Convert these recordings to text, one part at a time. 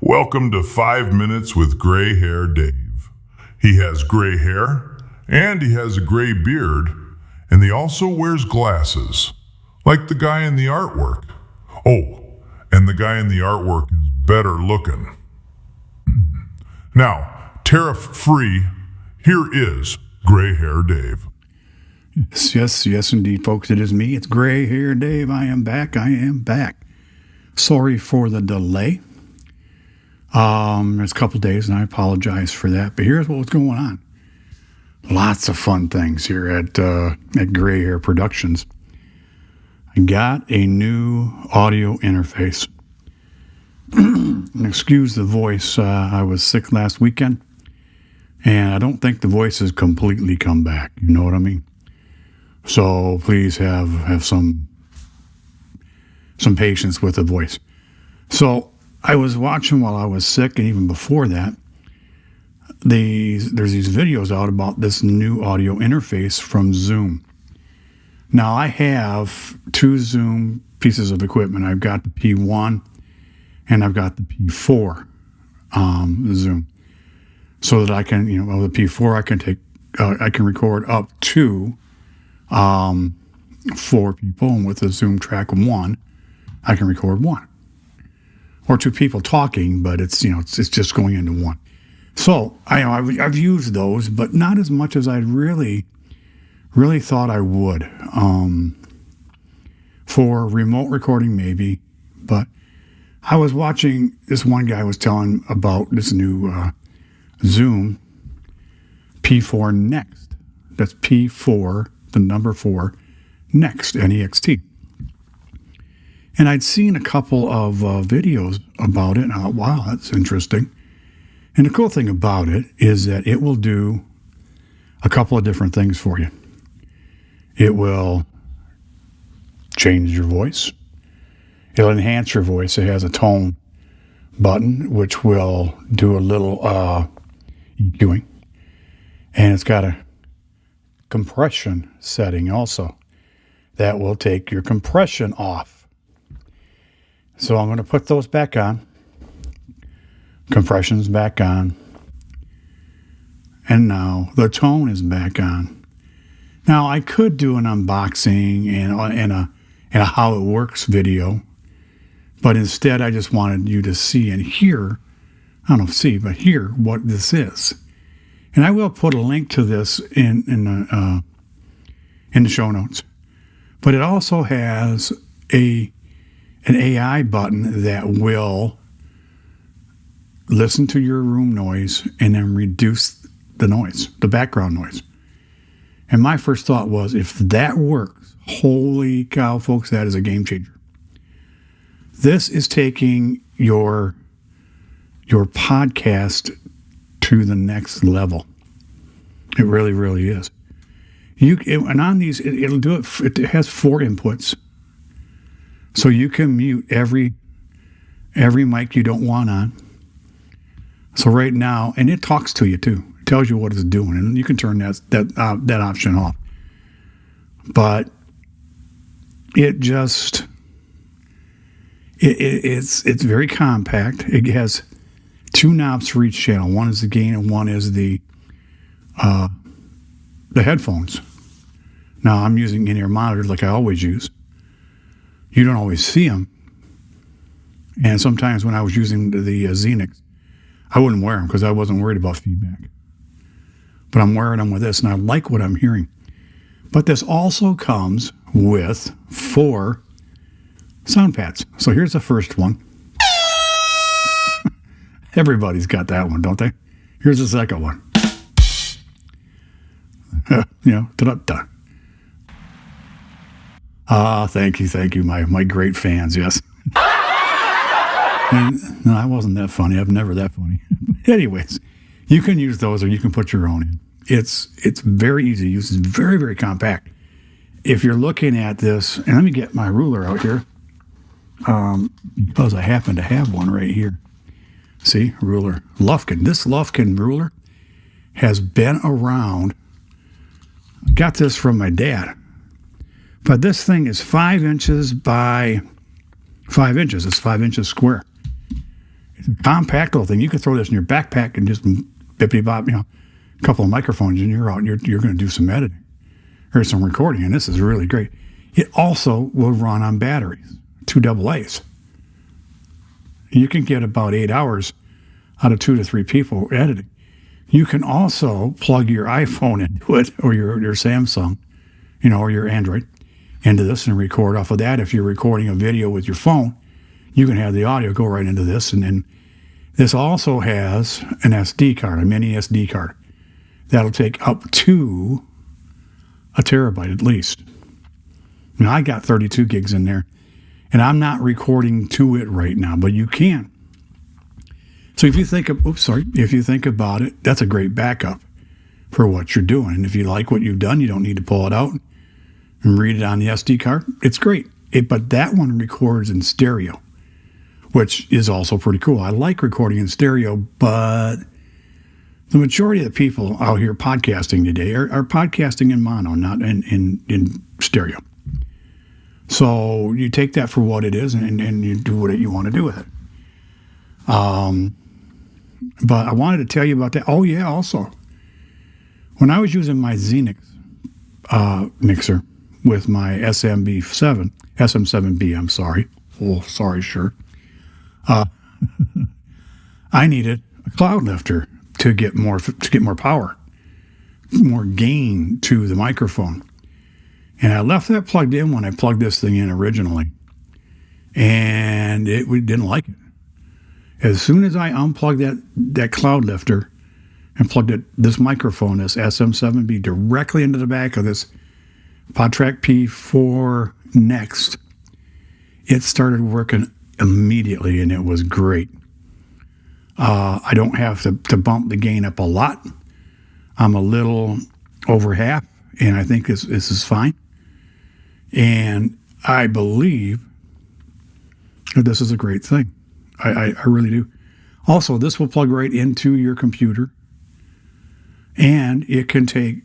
Welcome to 5 Minutes with Gray Hair Dave. He has gray hair, and he has a gray beard, and he also wears glasses, like the guy in the artwork. Oh, and the guy in the artwork is better looking. Now, tariff-free, here is Gray Hair Dave. Yes, indeed, folks. It is me. It's Gray Hair Dave. I am back. Sorry for the delay. It's a couple days, and I apologize for that. But here's what's going on. Lots of fun things here at Gray Hair Productions. I got a new audio interface. Excuse the voice. I was sick last weekend, and I don't think the voice has completely come back. You know what I mean? So please have some patience with the voice. So I was watching while I was sick, and even before that, there's these videos out about this new audio interface from Zoom. Now I have two Zoom pieces of equipment. I've got the P1 and I've got the P4 Zoom, so that I can, the P4 I can record up to 4 people, and with the Zoom track 1, I can record 1 or 2 people talking, but it's just going into 1. So I've used those, but not as much as I really thought I would. For remote recording, maybe, but I was watching this one guy was telling about this new Zoom P4 Next. That's P4, the number 4, Next, N-E-X-T. And I'd seen a couple of videos about it, and I thought, wow, that's interesting. And the cool thing about it is that it will do a couple of different things for you. It will change your voice. It'll enhance your voice. It has a tone button, which will do a little EQing. And it's got a compression setting also that will take your compression off. So I'm going to put those back on. Compression's back on. And now the tone is back on. Now I could do an unboxing and a how it works video, but instead I just wanted you to see and hear, hear what this is. And I will put a link to this in the show notes. But it also has an AI button that will listen to your room noise and then reduce the noise, the background noise. And my first thought was, if that works, holy cow, folks, that is a game changer. This is taking your podcast to the next level. It really, really is. And on these, it'll do it. It has 4 inputs, so you can mute every mic you don't want on. So right now, and it talks to you too. It tells you what it's doing, and you can turn that option off. But it just it's very compact. It has 2 knobs for each channel. One is the gain, and one is the headphones. Now I'm using in-ear monitors like I always use. You don't always see them, and sometimes when I was using the Xenix, I wouldn't wear them because I wasn't worried about feedback. But I'm wearing them with this, and I like what I'm hearing. But this also comes with 4 sound pads. So here's the first one. Everybody's got that one, don't they? Here's the second one. Da-da-da. Thank you, my great fans, yes. And, no, I wasn't that funny. I'm never that funny. But anyways, you can use those or you can put your own in. It's very easy to use. It's very, very compact. If you're looking at this, and let me get my ruler out here, because I happen to have one right here. See, ruler. Lufkin. This Lufkin ruler has been around. I got this from my dad. But this thing is 5 inches by 5 inches. It's 5 inches square. compact little thing. You could throw this in your backpack and just bippity bop, a couple of microphones, and you're out. You're going to do some editing or some recording, and this is really great. It also will run on batteries, 2 AA's. You can get about 8 hours out of 2 to 3 people editing. You can also plug your iPhone into it, or your Samsung, or your Android into this and record off of that. If you're recording a video with your phone, you can have the audio go right into this. And then this also has an SD card, a mini SD card. That'll take up to a terabyte at least. Now, I got 32 gigs in there, and I'm not recording to it right now, but you can. So if you think about it, that's a great backup for what you're doing. And if you like what you've done, you don't need to pull it out and read it on the SD card. It's great. But that one records in stereo, which is also pretty cool. I like recording in stereo, but the majority of the people out here podcasting today are podcasting in mono, not in stereo. So you take that for what it is, and you do what you want to do with it. But I wanted to tell you about that. Oh, yeah, also, when I was using my Xenix mixer with my SM7B, I'm sorry. Oh, sorry, sure. I needed a cloud lifter to get more power, more gain to the microphone. And I left that plugged in when I plugged this thing in originally, and we didn't like it. As soon as I unplugged that cloud lifter and plugged this microphone, this SM7B, directly into the back of this PodTrack P4 Next, it started working immediately, and it was great. I don't have to bump the gain up a lot. I'm a little over half, and I think this is fine. And I believe that this is a great thing. I really do. Also, this will plug right into your computer, and it can take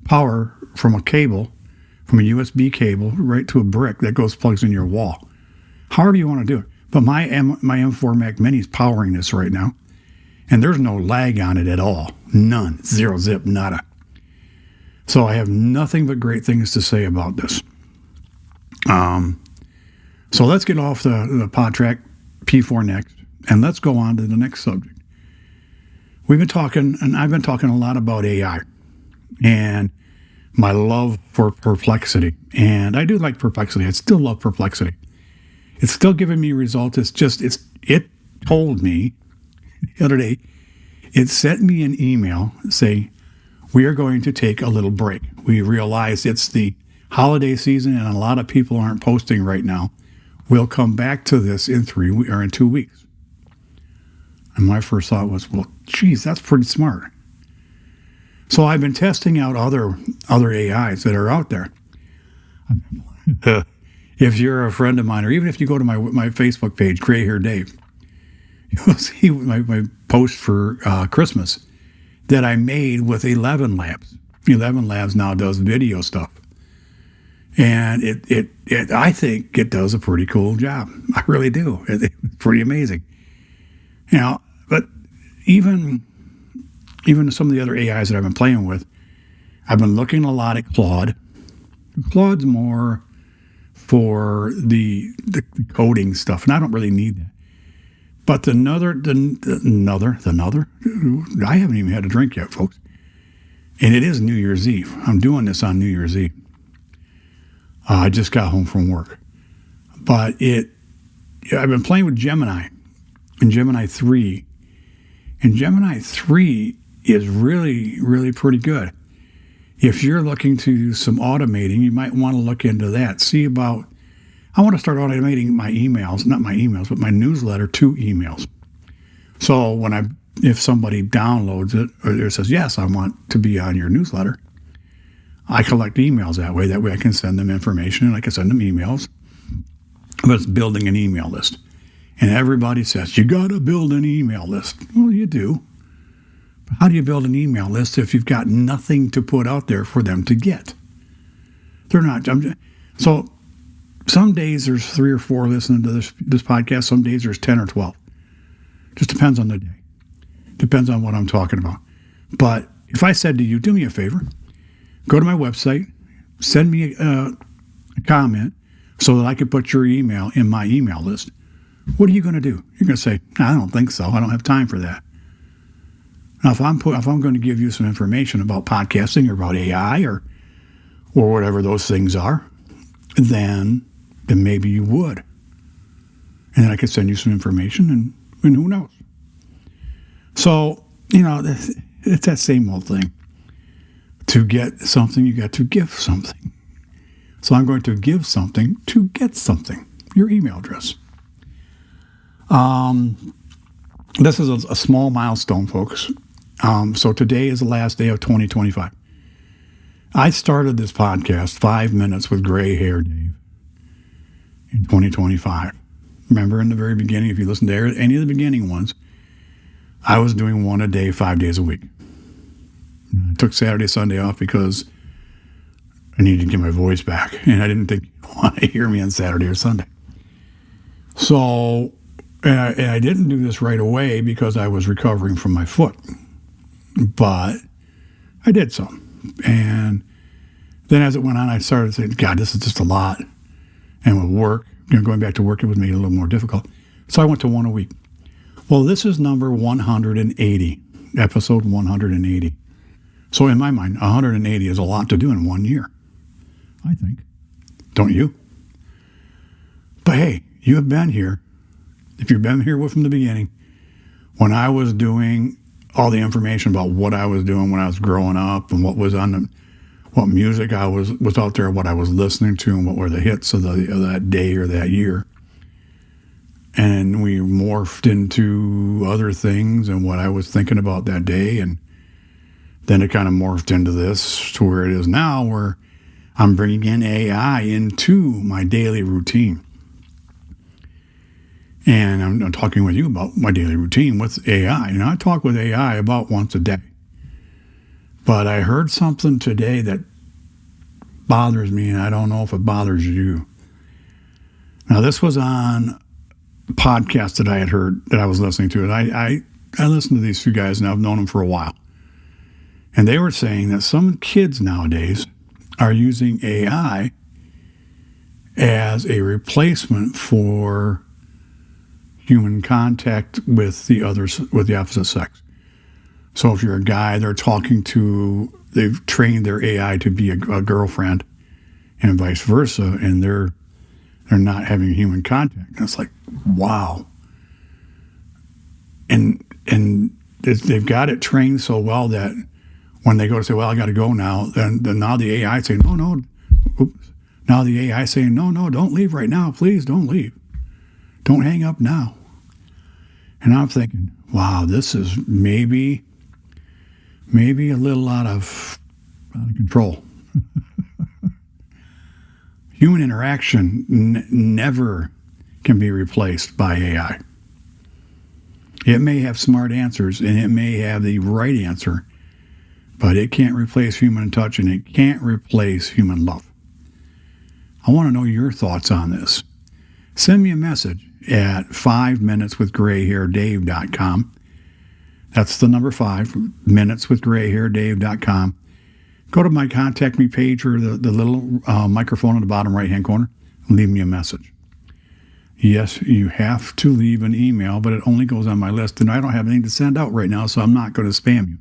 power from a USB cable, right to a brick that plugs in your wall. However you want to do it. But my M4 Mac Mini is powering this right now, and there's no lag on it at all. None. Zero zip, nada. So I have nothing but great things to say about this. So let's get off the PodTrack P4 Next, and let's go on to the next subject. I've been talking a lot about AI and my love for perplexity. And I do like perplexity. I still love perplexity. It's still giving me results. It told me the other day, it sent me an email saying, we are going to take a little break. We realize it's the holiday season and a lot of people aren't posting right now. We'll come back to this in 2 weeks. And my first thought was, well, geez, that's pretty smart. So I've been testing out other AIs that are out there. If you're a friend of mine, or even if you go to my Facebook page, Gray Hair Dave, you'll see my post for Christmas that I made with 11 Labs. 11 Labs now does video stuff. And I think it does a pretty cool job. I really do. It's pretty amazing. But even some of the other AIs that I've been playing with, I've been looking a lot at Claude. Claude's more for the coding stuff, and I don't really need that. But the another, I haven't even had a drink yet, folks. And it is New Year's Eve. I'm doing this on New Year's Eve. I just got home from work. But I've been playing with Gemini and Gemini 3. And Gemini 3 is really, really pretty good. If you're looking to do some automating, you might want to look into that. I want to start automating my emails, not my emails, but my newsletter to emails. So if somebody downloads it or says, yes, I want to be on your newsletter, I collect emails that way. That way I can send them information and I can send them emails. But it's building an email list. And everybody says, you got to build an email list. Well, you do. But how do you build an email list if you've got nothing to put out there for them to get? They're not. So some days there's 3 or 4 listening to this podcast. Some days there's 10 or 12. Just depends on the day. Depends on what I'm talking about. But if I said to you, do me a favor, go to my website, send me a comment so that I could put your email in my email list, what are you going to do? You're going to say, I don't think so. I don't have time for that. Now, if I'm going to give you some information about podcasting or about AI or whatever those things are, then maybe you would. And then I could send you some information, and who knows? So, it's that same old thing. To get something, you got to give something. So I'm going to give something to get something. Your email address. This is a small milestone, folks. So today is the last day of 2025. I started this podcast, 5 Minutes with Gray Hair Dave, in 2025. Remember in the very beginning, if you listen to any of the beginning ones, I was doing one a day, 5 days a week. I took Saturday, Sunday off because I needed to get my voice back, and I didn't think you'd want to hear me on Saturday or Sunday. So, and I didn't do this right away because I was recovering from my foot, but I did some. And then as it went on, I started saying, God, this is just a lot. And with work, going back to work, it was made a little more difficult. So I went to one a week. Well, this is number 180, episode 180. So in my mind, 180 is a lot to do in 1 year, I think. Don't you? But hey, you have been here. If you've been here from the beginning, when I was doing all the information about what I was doing when I was growing up and what was what music I was out there, what I was listening to, and what were the hits of that day or that year. And we morphed into other things and what I was thinking about that day. And then it kind of morphed into this to where it is now, where I'm bringing in AI into my daily routine. And I'm talking with you about my daily routine with AI. I talk with AI about once a day. But I heard something today that bothers me, and I don't know if it bothers you. Now, this was on a podcast that I had heard, that I was listening to. And I listened to these two guys, and I've known them for a while. And they were saying that some kids nowadays are using AI as a replacement for human contact with the opposite sex. So if you're a guy, they've trained their AI to be a girlfriend, and vice versa, and they're not having human contact. And it's like, wow. And they've got it trained so well that when they go to say, well, I got to go now, then now the AI saying, no. Oops. Now the AI saying, no, don't leave right now. Please don't leave. Don't hang up now. And I'm thinking, wow, this is maybe a little out of control. Human interaction never can be replaced by AI. It may have smart answers and it may have the right answer, but it can't replace human touch and it can't replace human love. I want to know your thoughts on this. Send me a message at 5minuteswithgrayhairdave.com. That's the number 5, minuteswithgrayhairdave.com. Go to my contact me page or the little microphone in the bottom right-hand corner and leave me a message. Yes, you have to leave an email, but it only goes on my list, and I don't have anything to send out right now, so I'm not going to spam you.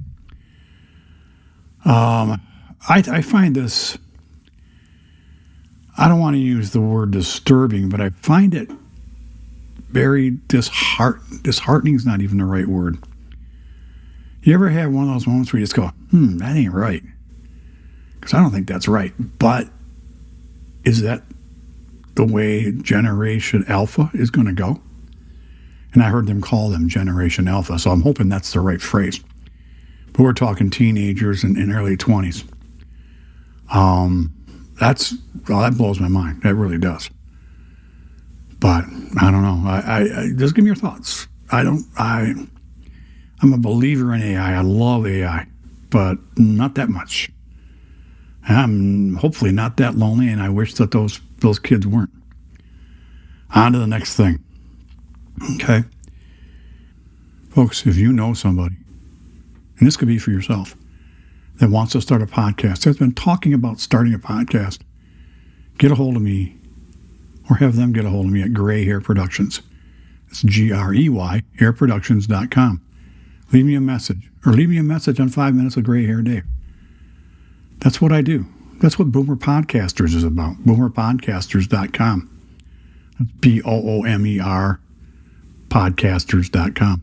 I find this, I don't want to use the word disturbing, but I find it very disheartening is not even the right word. You ever have one of those moments where you just go, that ain't right? Because I don't think that's right. But is that the way Generation Alpha is going to go? And I heard them call them Generation Alpha, so I'm hoping that's the right phrase. But we're talking teenagers in early 20s. That blows my mind. That really does. But I don't know. I just give me your thoughts. I'm a believer in AI. I love AI, but not that much. I'm hopefully not that lonely, and I wish that those kids weren't. On to the next thing. Okay. Folks, if you know somebody, and this could be for yourself, that wants to start a podcast, that's been talking about starting a podcast, get a hold of me or have them get a hold of me at Gray Hair Productions. It's Grey, hairproductions.com. Leave me a message or leave me a message on 5 Minutes with Gray Hair Dave. That's what I do. That's what Boomer Podcasters is about. Boomerpodcasters.com. That's BOOMER podcasters.com.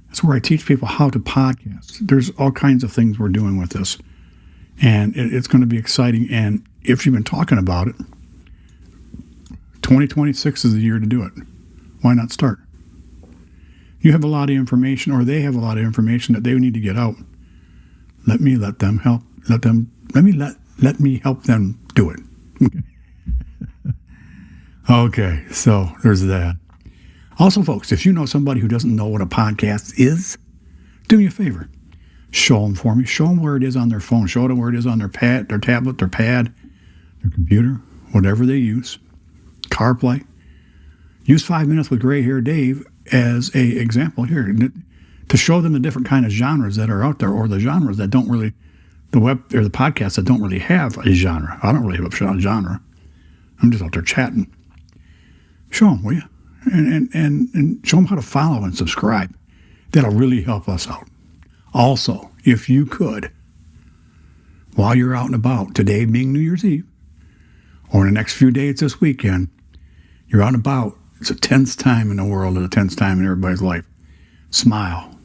That's where I teach people how to podcast. There's all kinds of things we're doing with this. And it's going to be exciting. And if you've been talking about it, 2026 is the year to do it. Why not start? You have a lot of information, or they have a lot of information that they need to get out. Let me help them do it. Okay, so there's that. Also, folks, if you know somebody who doesn't know what a podcast is, do me a favor. Show them for me. Show them where it is on their phone. Show them where it is on their pad, their tablet, their pad, their computer, whatever they use. CarPlay. Use 5 Minutes with Gray Hair Dave as a example here to show them the different kind of genres that are out there, or the genres that don't really, the podcasts that don't really have a genre. I don't really have a genre. I'm just out there chatting. Show them, will you? And show them how to follow and subscribe. That'll really help us out. Also, if you could, while you're out and about, today being New Year's Eve, or in the next few days this weekend, you're out and about, it's a tense time in the world and a tense time in everybody's life. Smile.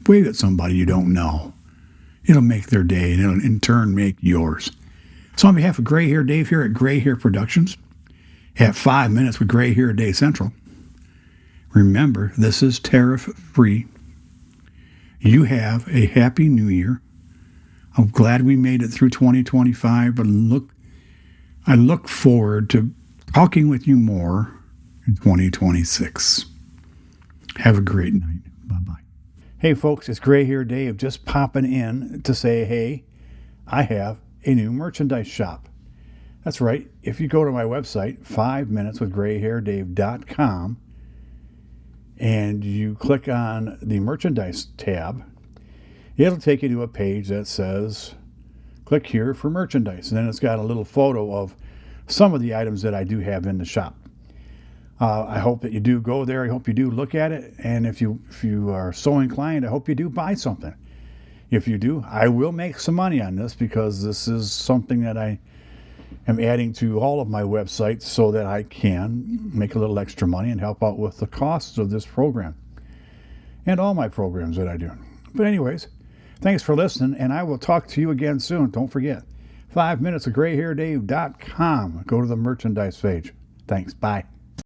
Wave at somebody you don't know. It'll make their day, and it'll in turn make yours. So on behalf of Gray Hair Dave here at Gray Hair Productions, at 5 Minutes with Gray Hair Dave Central, remember, this is tariff-free. You have a happy new year. I'm glad we made it through 2025, but I look forward to talking with you more in 2026. Have a great night. Bye-bye. Hey, folks, it's Gray Hair Dave just popping in to say, hey, I have a new merchandise shop. That's right. If you go to my website, 5minuteswithgrayhairdave.com, and you click on the merchandise tab, it'll take you to a page that says, click here for merchandise. And then it's got a little photo of some of the items that I do have in the shop. I hope that you do go there. I hope you do look at it. And if you are so inclined, I hope you do buy something. If you do, I will make some money on this, because this is something that I am adding to all of my websites so that I can make a little extra money and help out with the costs of this program and all my programs that I do. But anyways, thanks for listening, and I will talk to you again soon. Don't forget, 5minuteswithgrayhairdave.com. Go to the merchandise page. Thanks. Bye.